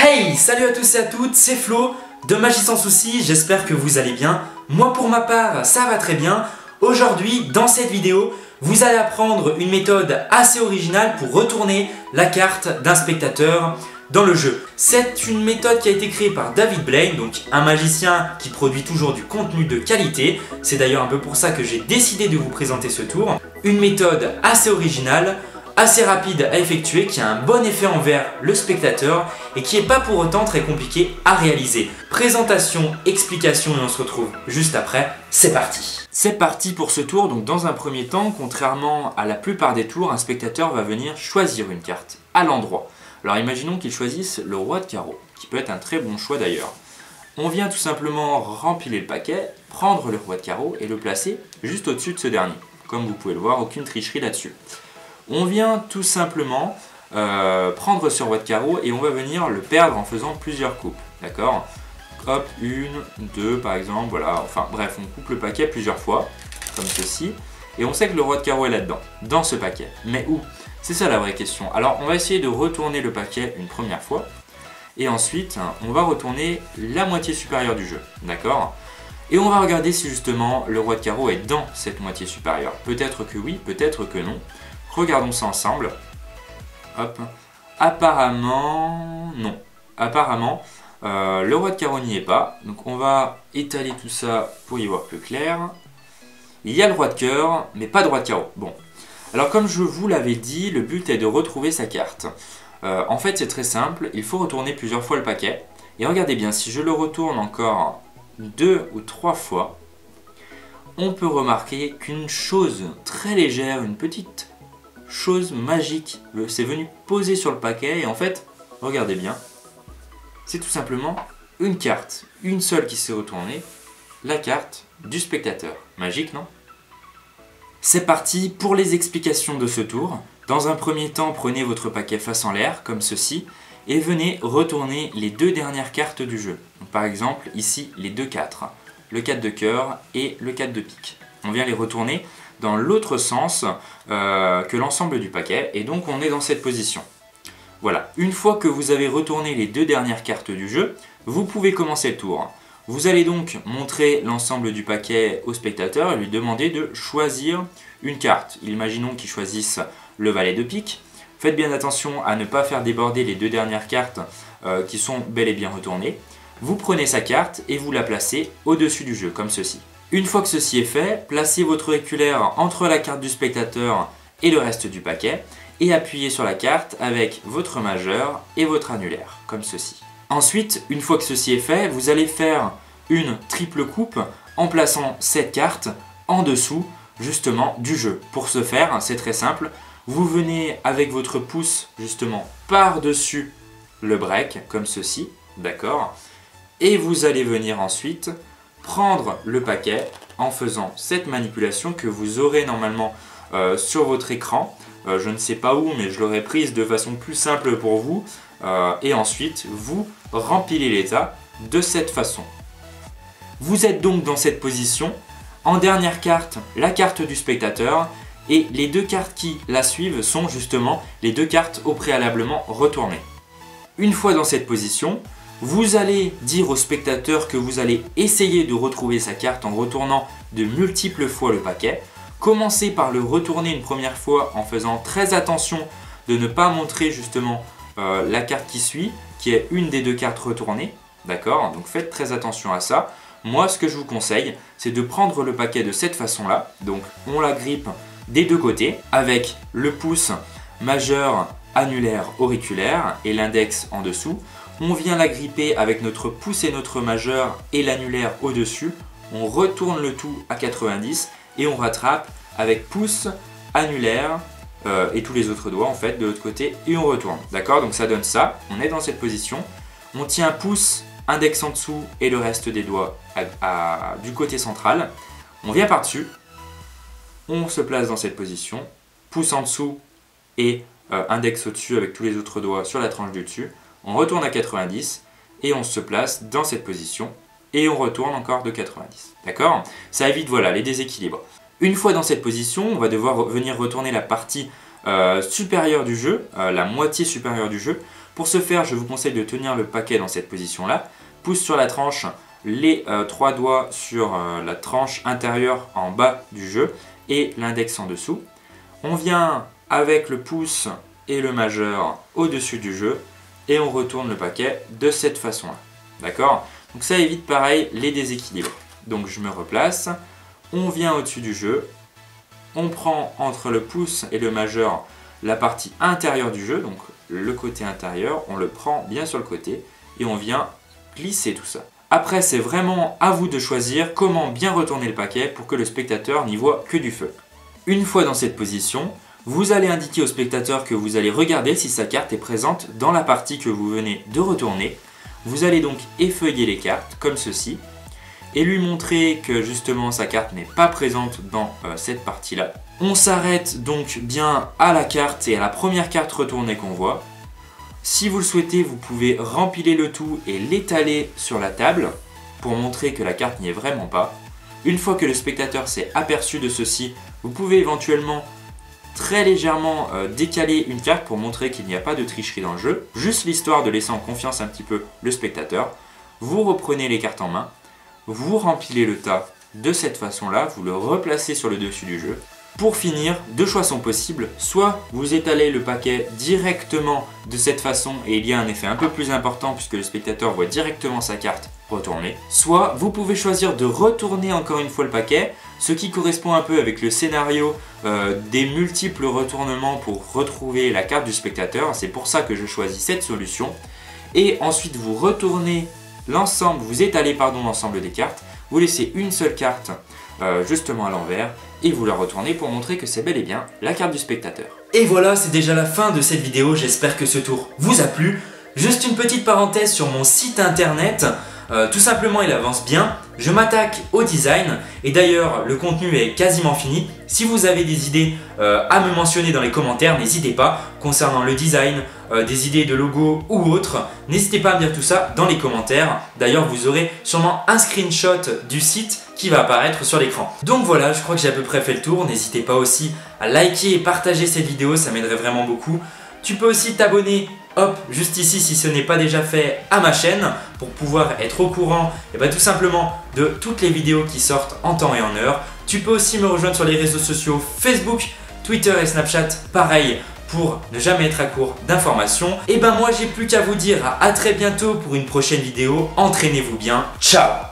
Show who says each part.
Speaker 1: Hey, salut à tous et à toutes, c'est Flo de Magie sans souci, j'espère que vous allez bien. Moi pour ma part, ça va très bien. Aujourd'hui, dans cette vidéo, vous allez apprendre une méthode assez originale pour retourner la carte d'un spectateur dans le jeu. C'est une méthode qui a été créée par David Blaine, donc un magicien qui produit toujours du contenu de qualité. C'est d'ailleurs un peu pour ça que j'ai décidé de vous présenter ce tour. Une méthode assez originale, assez rapide à effectuer, qui a un bon effet envers le spectateur et qui n'est pas pour autant très compliqué à réaliser. Présentation, explication et on se retrouve juste après. C'est parti! C'est parti pour ce tour. Donc dans un premier temps, contrairement à la plupart des tours, un spectateur va venir choisir une carte à l'endroit. Alors imaginons qu'il choisisse le roi de carreau, qui peut être un très bon choix d'ailleurs. On vient tout simplement rempiler le paquet, prendre le roi de carreau et le placer juste au-dessus de ce dernier. Comme vous pouvez le voir, aucune tricherie là-dessus. On vient tout simplement prendre ce roi de carreau et on va venir le perdre en faisant plusieurs coupes. D'accord? Hop, une, deux par exemple, voilà. Enfin bref, on coupe le paquet plusieurs fois, comme ceci. Et on sait que le roi de carreau est là-dedans, dans ce paquet. Mais où? C'est ça la vraie question. Alors on va essayer de retourner le paquet une première fois. Et ensuite, on va retourner la moitié supérieure du jeu. D'accord? Et on va regarder si justement le roi de carreau est dans cette moitié supérieure. Peut-être que oui, peut-être que non. Regardons ça ensemble. Hop. Apparemment, non. Apparemment, le roi de carreau n'y est pas. Donc on va étaler tout ça pour y voir plus clair. Il y a le roi de cœur, mais pas de roi de carreau. Bon. Alors comme je vous l'avais dit, le but est de retrouver sa carte. En fait, c'est très simple. Il faut retourner plusieurs fois le paquet. Et regardez bien, si je le retourne encore 2 ou 3 fois, on peut remarquer qu'une chose très légère, une petite chose magique, c'est venu poser sur le paquet et en fait, regardez bien, c'est tout simplement une carte, une seule qui s'est retournée, la carte du spectateur. Magique, non? C'est parti pour les explications de ce tour. Dans un premier temps, prenez votre paquet face en l'air, comme ceci, et venez retourner les deux dernières cartes du jeu. Donc, par exemple, ici, les deux 4, le 4 de cœur et le 4 de pique. On vient les retourner dans l'autre sens que l'ensemble du paquet, et donc on est dans cette position. Voilà, une fois que vous avez retourné les deux dernières cartes du jeu, vous pouvez commencer le tour. Vous allez donc montrer l'ensemble du paquet au spectateur et lui demander de choisir une carte. Imaginons qu'il choisisse le valet de pique. Faites bien attention à ne pas faire déborder les deux dernières cartes qui sont bel et bien retournées. Vous prenez sa carte et vous la placez au-dessus du jeu, comme ceci. Une fois que ceci est fait, placez votre auriculaire entre la carte du spectateur et le reste du paquet et appuyez sur la carte avec votre majeur et votre annulaire, comme ceci. Ensuite, une fois que ceci est fait, vous allez faire une triple coupe en plaçant cette carte en dessous justement du jeu. Pour ce faire, c'est très simple, vous venez avec votre pouce justement par-dessus le break, comme ceci, d'accord? Et vous allez venir ensuite prendre le paquet en faisant cette manipulation que vous aurez normalement sur votre écran. Je ne sais pas où, mais je l'aurai prise de façon plus simple pour vous. Et ensuite, vous rempilez l'état de cette façon. Vous êtes donc dans cette position. En dernière carte, la carte du spectateur. Et les deux cartes qui la suivent sont justement les deux cartes au préalablement retournées. Une fois dans cette position, vous allez dire au spectateur que vous allez essayer de retrouver sa carte en retournant de multiples fois le paquet. Commencez par le retourner une première fois en faisant très attention de ne pas montrer justement la carte qui suit, qui est une des deux cartes retournées. D'accord? Donc faites très attention à ça. Moi, ce que je vous conseille, c'est de prendre le paquet de cette façon-là. Donc on la grippe des deux côtés avec le pouce majeur, annulaire, auriculaire et l'index en dessous. On vient la gripper avec notre pouce et notre majeur et l'annulaire au-dessus. On retourne le tout à 90 et on rattrape avec pouce, annulaire et tous les autres doigts en fait de l'autre côté et on retourne. D'accord? Donc ça donne ça. On est dans cette position. On tient pouce, index en dessous et le reste des doigts du côté central. On vient par-dessus. On se place dans cette position. Pouce en dessous et index au-dessus avec tous les autres doigts sur la tranche du dessus. On retourne à 90 et on se place dans cette position et on retourne encore de 90. D'accord? Ça évite voilà, les déséquilibres. Une fois dans cette position, on va devoir venir retourner la partie supérieure du jeu, la moitié supérieure du jeu, Pour ce faire, je vous conseille de tenir le paquet dans cette position-là. Pouce sur la tranche, les 3 doigts sur la tranche intérieure en bas du jeu et l'index en dessous. On vient avec le pouce et le majeur au-dessus du jeu et on retourne le paquet de cette façon-là. D'accord? Donc ça évite pareil les déséquilibres. Donc je me replace, on vient au-dessus du jeu, on prend entre le pouce et le majeur la partie intérieure du jeu, donc le côté intérieur, on le prend bien sur le côté et on vient glisser tout ça. Après, c'est vraiment à vous de choisir comment bien retourner le paquet pour que le spectateur n'y voit que du feu. Une fois dans cette position, vous allez indiquer au spectateur que vous allez regarder si sa carte est présente dans la partie que vous venez de retourner. Vous allez donc effeuiller les cartes comme ceci et lui montrer que justement sa carte n'est pas présente dans cette partie-là. On s'arrête donc bien à la carte et à la première carte retournée qu'on voit. Si vous le souhaitez, vous pouvez rempiler le tout et l'étaler sur la table pour montrer que la carte n'y est vraiment pas. Une fois que le spectateur s'est aperçu de ceci, vous pouvez éventuellement très légèrement décaler une carte pour montrer qu'il n'y a pas de tricherie dans le jeu, juste l'histoire de laisser en confiance un petit peu le spectateur. Vous reprenez les cartes en main, vous rempilez le tas de cette façon-là, vous le replacez sur le dessus du jeu. Pour finir, deux choix sont possibles, soit vous étalez le paquet directement de cette façon et il y a un effet un peu plus important puisque le spectateur voit directement sa carte retourner, soit vous pouvez choisir de retourner encore une fois le paquet, ce qui correspond un peu avec le scénario des multiples retournements pour retrouver la carte du spectateur, c'est pour ça que je choisis cette solution, et ensuite vous retournez l'ensemble, vous étalez l'ensemble des cartes, vous laissez une seule carte justement à l'envers et vous la retournez pour montrer que c'est bel et bien la carte du spectateur. Et voilà, c'est déjà la fin de cette vidéo, j'espère que ce tour vous a plu. Juste une petite parenthèse sur mon site internet, tout simplement il avance bien, je m'attaque au design et d'ailleurs le contenu est quasiment fini. Si vous avez des idées à me mentionner dans les commentaires, n'hésitez pas, concernant le design, des idées de logo ou autres, n'hésitez pas à me dire tout ça dans les commentaires. D'ailleurs vous aurez sûrement un screenshot du site qui va apparaître sur l'écran. Donc voilà, je crois que j'ai à peu près fait le tour. N'hésitez pas aussi à liker et partager cette vidéo, ça m'aiderait vraiment beaucoup. Tu peux aussi t'abonner, hop, juste ici si ce n'est pas déjà fait, à ma chaîne pour pouvoir être au courant tout simplement de toutes les vidéos qui sortent en temps et en heure. Tu peux aussi me rejoindre sur les réseaux sociaux Facebook, Twitter et Snapchat, pareil, pour ne jamais être à court d'informations. Et moi j'ai plus qu'à vous dire à très bientôt pour une prochaine vidéo. Entraînez-vous bien, ciao!